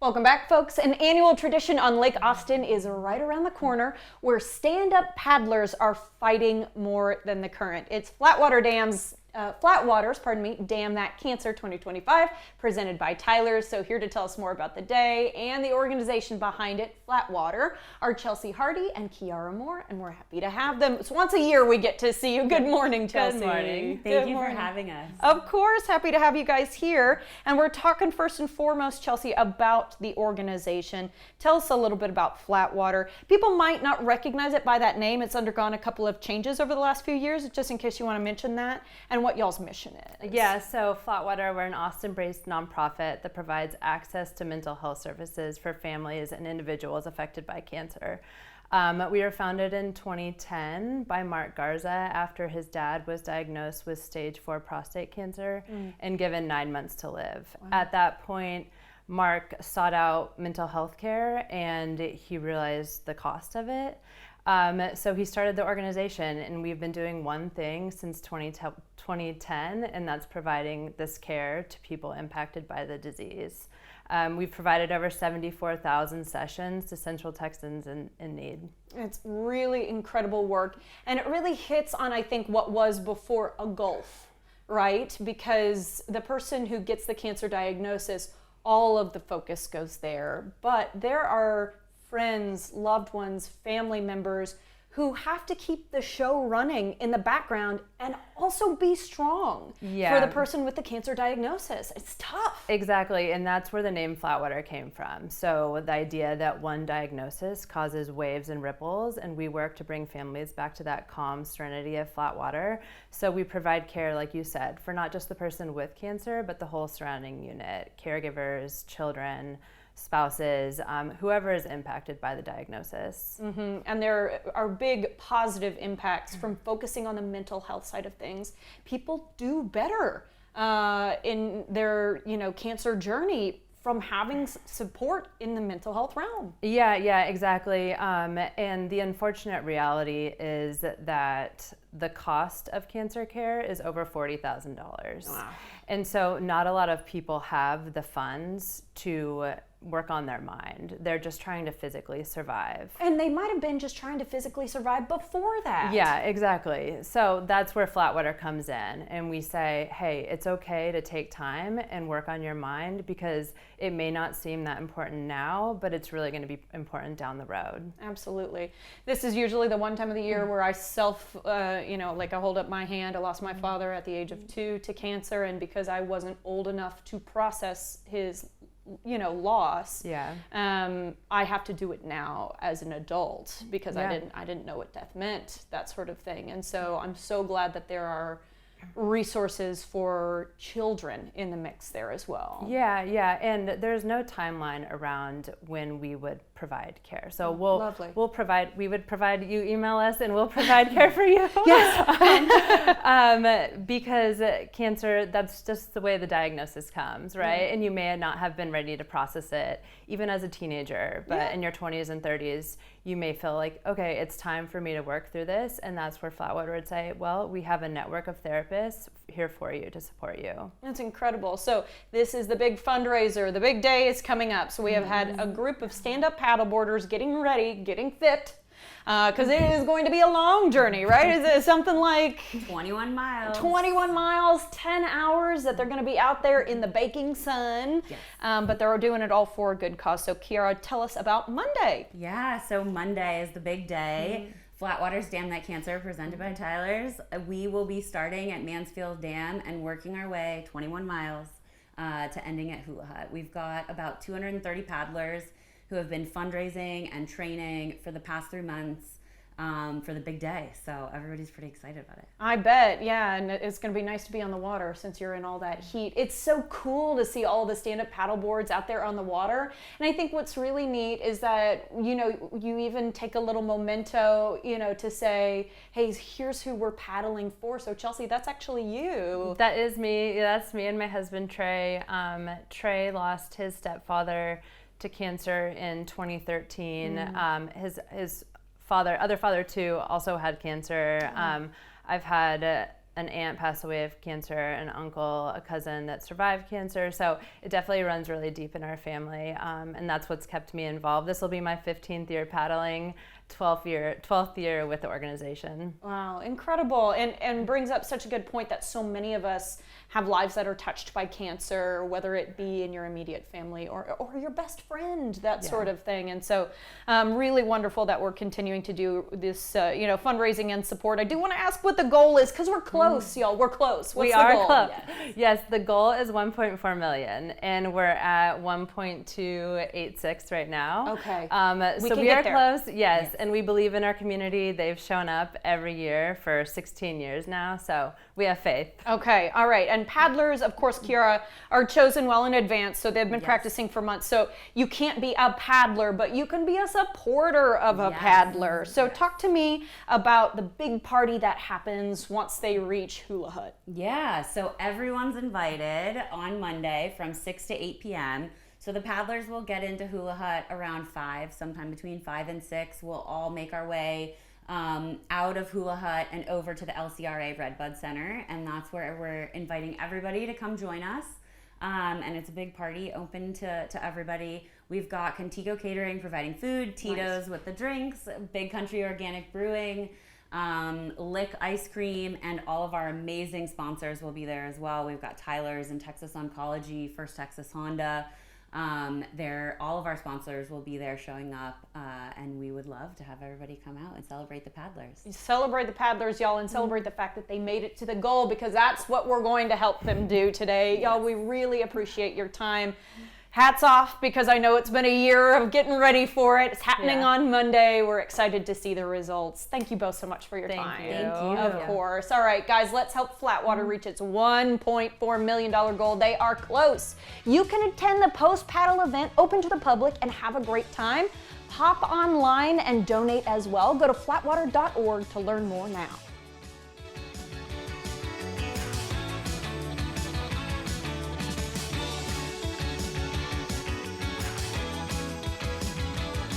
Welcome back, folks. An annual tradition on Lake Austin is right around the corner where stand-up paddlers are fighting more than the current. It's Flatwater's Dam That Cancer 2025, presented by Tyler's. So here to tell us more about the day and the organization behind it, Flatwater, are Chelsea Hardy and Kiara Moore, and we're happy to have them. So once a year we get to see you. Good morning, Chelsea. Good morning. Thank you for having us. Of course, happy to have you guys here. And we're talking first and foremost, Chelsea, about the organization. Tell us a little bit about Flatwater. People might not recognize it by that name. It's undergone a couple of changes over the last few years, just in case you want to mention that, and what y'all's mission is. Yeah, so Flatwater, we're an Austin-based nonprofit that provides access to mental health services for families and individuals affected by cancer. We were founded in 2010 by Mark Garza after his dad was diagnosed with stage 4 prostate cancer and given 9 months to live. Wow. At that point, Mark sought out mental health care and he realized the cost of it. So he started the organization, and we've been doing one thing since 2010, and that's providing this care to people impacted by the disease. We've provided over 74,000 sessions to Central Texans in need. It's really incredible work, and it really hits on, I think, what was before a gulf, right? Because the person who gets the cancer diagnosis, all of the focus goes there, but there are friends, loved ones, family members who have to keep the show running in the background and also be strong for the person with the cancer diagnosis. It's tough. Exactly, and that's where the name Flatwater came from. So the idea that one diagnosis causes waves and ripples, and we work to bring families back to that calm serenity of flat water. So we provide care, like you said, for not just the person with cancer, but the whole surrounding unit, caregivers, children, spouses, whoever is impacted by the diagnosis. Mm-hmm. And there are big positive impacts from focusing on the mental health side of things. People do better in their, cancer journey from having support in the mental health realm. Yeah, exactly. And the unfortunate reality is that the cost of cancer care is over $40,000. Wow. And so not a lot of people have the funds to work on their mind. They're just trying to physically survive. And they might have been just trying to physically survive before that. Yeah, exactly. So that's where Flatwater comes in. And we say, hey, it's okay to take time and work on your mind, because it may not seem that important now, but it's really going to be important down the road. Absolutely. This is usually the one time of the year where I I hold up my hand. I lost my father at the age of 2 to cancer, and because I wasn't old enough to process his loss. Yeah. I have to do it now as an adult, because I didn't know what death meant, that sort of thing. And so I'm so glad that there are resources for children in the mix there as well. Yeah, and there's no timeline around when we would provide care. So we would provide, you email us and we'll provide care for you. Yes. Because cancer, that's just the way the diagnosis comes, right? Yeah. And you may not have been ready to process it even as a teenager, but in your 20s and 30s, you may feel like, okay, it's time for me to work through this. And that's where Flatwater would say, well, we have a network of therapists here for you to support you. That's incredible. So this is the big fundraiser. The big day is coming up. So we have had a group of stand-up paddleboarders getting ready, getting fit, because it is going to be a long journey, right? Is it something like 21 miles? 21 miles, 10 hours that they're going to be out there in the baking sun. Yes. But they're doing it all for a good cause. So Kiara, tell us about Monday. Yeah, so Monday is the big day. Flatwater's Dam That Cancer, presented by Tyler's. We will be starting at Mansfield Dam and working our way 21 miles to ending at Hula Hut. We've got about 230 paddlers who have been fundraising and training for the past 3 months for the big day. So everybody's pretty excited about it. I bet, yeah, and it's going to be nice to be on the water since you're in all that heat. It's so cool to see all the stand-up paddle boards out there on the water. And I think what's really neat is that, you even take a little memento, to say, hey, here's who we're paddling for. So Chelsea, that's actually you. That is me. That's me and my husband, Trey. Trey lost his stepfather to cancer in 2013. His other father too also had cancer. I've had an aunt passed away of cancer, an uncle, a cousin that survived cancer. So it definitely runs really deep in our family, and that's what's kept me involved. This will be my 15th year paddling, 12th year with the organization. Wow, incredible. And brings up such a good point that so many of us have lives that are touched by cancer, whether it be in your immediate family or your best friend, that sort of thing. And so really wonderful that we're continuing to do this, fundraising and support. I do want to ask what the goal is, because we're close, y'all. We're close. What's We the are goal? close. Yes, the goal is 1.4 million, and we're at 1.286 right now. Okay. So can we get are there. close, yes, and we believe in our community. They've shown up every year for 16 years now, so we have faith. Okay, all right. And paddlers, of course, Kiara, are chosen well in advance, so they've been practicing for months. So you can't be a paddler, but you can be a supporter of a paddler. So talk to me about the big party that happens once they reach Hula Hut. Yeah, so everyone's invited on Monday from 6 to 8 p.m. So the paddlers will get into Hula Hut around 5, sometime between 5 and 6. We'll all make our way out of Hula Hut and over to the LCRA Redbud Center, and that's where we're inviting everybody to come join us. And it's a big party open to everybody. We've got Contigo Catering providing food, Tito's with the drinks, Big Country Organic Brewing, Lick Ice Cream, and all of our amazing sponsors will be there as well. We've got Tyler's and Texas Oncology, First Texas Honda. All of our sponsors will be there showing up, and we would love to have everybody come out and celebrate the paddlers. Celebrate the paddlers, y'all, and celebrate the fact that they made it to the goal, because that's what we're going to help them do today. Y'all, we really appreciate your time. Hats off, because I know it's been a year of getting ready for it. It's happening on Monday. We're excited to see the results. Thank you both so much for your time. Thank you. Of course. All right, guys, let's help Flatwater reach its $1.4 million goal. They are close. You can attend the post-paddle event open to the public and have a great time. Hop online and donate as well. Go to flatwater.org to learn more now.